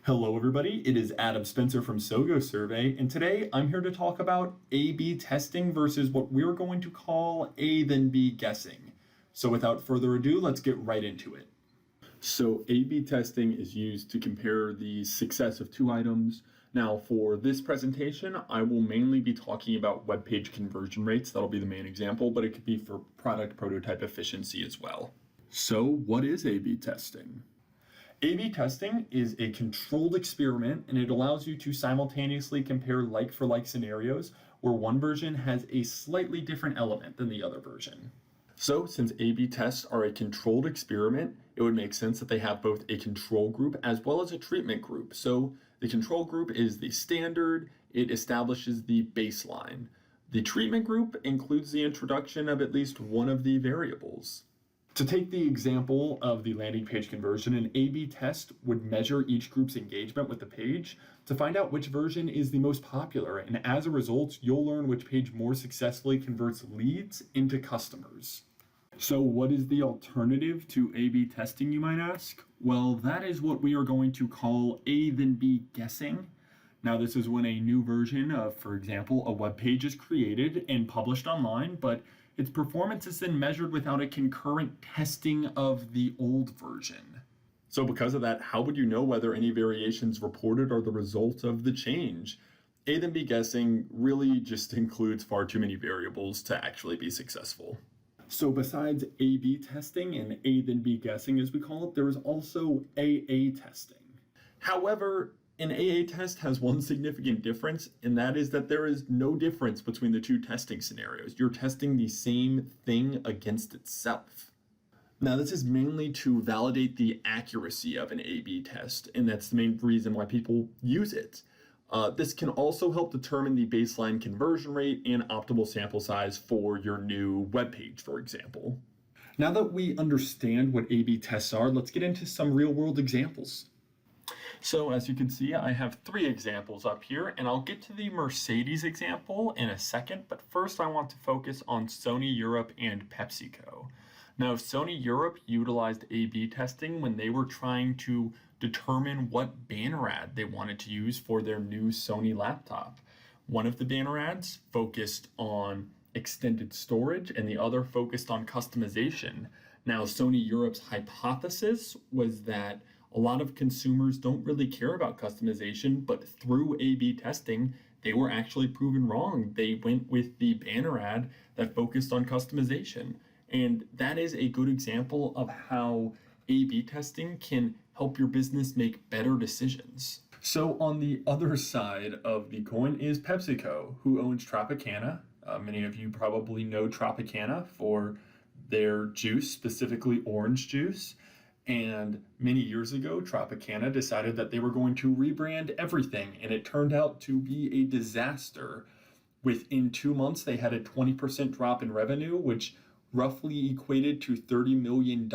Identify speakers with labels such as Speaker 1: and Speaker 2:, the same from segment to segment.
Speaker 1: Hello everybody, it is Adam Spencer from SoGoSurvey, and today I'm here to talk about A-B testing versus what we're going to call A then B guessing. So without further ado, let's get right into it. So A-B testing is used to compare the success of two items. Now for this presentation, I will mainly be talking about web page conversion rates. That'll be the main example, but it could be for product prototype efficiency as well. So what is A-B testing? A-B testing is a controlled experiment, and it allows you to simultaneously compare like-for-like scenarios where one version has a slightly different element than the other version. So since A-B tests are a controlled experiment, it would make sense that they have both a control group as well as a treatment group. So the control group is the standard, it establishes the baseline. The treatment group includes the introduction of at least one of the variables. To take the example of the landing page conversion, an A-B test would measure each group's engagement with the page to find out which version is the most popular, and as a result, you'll learn which page more successfully converts leads into customers. So what is the alternative to A-B testing, you might ask? Well, that is what we are going to call A then B guessing. Now, this is when a new version of, for example, a web page is created and published online, but its performance is then measured without a concurrent testing of the old version. So because of that, how would you know whether any variations reported are the result of the change? A then B guessing really just includes far too many variables to actually be successful. So besides A-B testing and A then B guessing, as we call it, there is also AA testing. However, an AA test has one significant difference, and that is that there is no difference between the two testing scenarios. You're testing the same thing against itself. Now, this is mainly to validate the accuracy of an A-B test, and that's the main reason why people use it. This can also help determine the baseline conversion rate and optimal sample size for your new web page, for example. Now that we understand what A-B tests are, let's get into some real-world examples. So as you can see, I have three examples up here, and I'll get to the Mercedes example in a second, but first I want to focus on Sony Europe and PepsiCo. Now, Sony Europe utilized A-B testing when they were trying to determine what banner ad they wanted to use for their new Sony laptop. One of the banner ads focused on extended storage, and the other focused on customization. Now, Sony Europe's hypothesis was that a lot of consumers don't really care about customization, but through A-B testing, they were actually proven wrong. They went with the banner ad that focused on customization. And that is a good example of how A-B testing can help your business make better decisions. So on the other side of the coin is PepsiCo, who owns Tropicana. Many of you probably know Tropicana for their juice, specifically orange juice. And many years ago, Tropicana decided that they were going to rebrand everything, and it turned out to be a disaster. Within 2 months, they had a 20% drop in revenue, which roughly equated to $30 million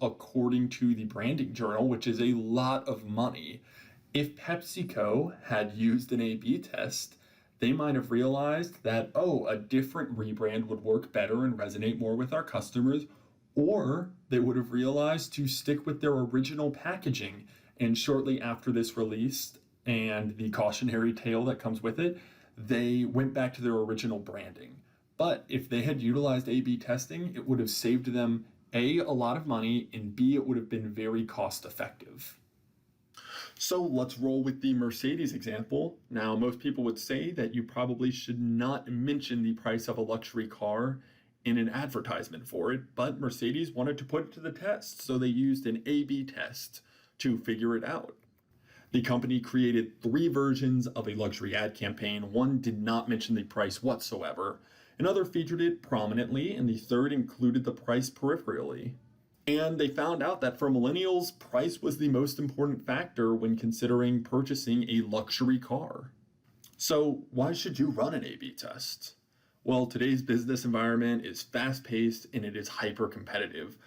Speaker 1: according to the Branding Journal, which is a lot of money. If PepsiCo had used an A-B test, they might have realized that, a different rebrand would work better and resonate more with our customers, or they would have realized to stick with their original packaging. And shortly after this released and the cautionary tale that comes with it, they went back to their original branding. But if they had utilized A-B testing, it would have saved them A, a lot of money, and B, it would have been very cost effective. So let's roll with the Mercedes example. Now, most people would say that you probably should not mention the price of a luxury car in an advertisement for it, but Mercedes wanted to put it to the test, so they used an A-B test to figure it out. The company created 3 versions of a luxury ad campaign. One did not mention the price whatsoever. Another featured it prominently, and the third included the price peripherally. And they found out that for millennials, price was the most important factor when considering purchasing a luxury car. So why should you run an A-B test? Well, today's business environment is fast-paced and it is hyper-competitive.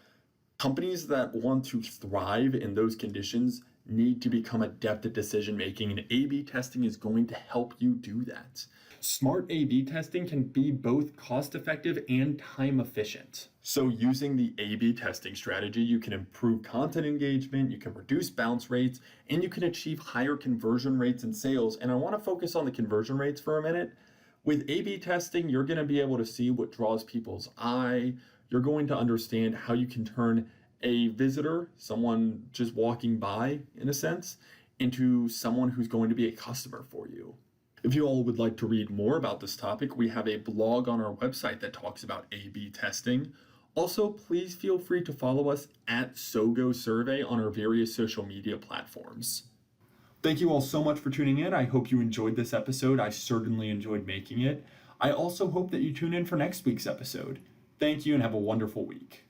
Speaker 1: Companies that want to thrive in those conditions need to become adept at decision-making, and A-B testing is going to help you do that. Smart A-B testing can be both cost-effective and time-efficient. So using the A/B testing strategy, you can improve content engagement, you can reduce bounce rates, and you can achieve higher conversion rates and sales. And I want to focus on the conversion rates for a minute. With A/B testing, you're going to be able to see what draws people's eye. You're going to understand how you can turn a visitor, someone just walking by in a sense, into someone who's going to be a customer for you. If you all would like to read more about this topic, we have a blog on our website that talks about A/B testing. Also, please feel free to follow us at SoGoSurvey on our various social media platforms. Thank you all so much for tuning in. I hope you enjoyed this episode. I certainly enjoyed making it. I also hope that you tune in for next week's episode. Thank you and have a wonderful week.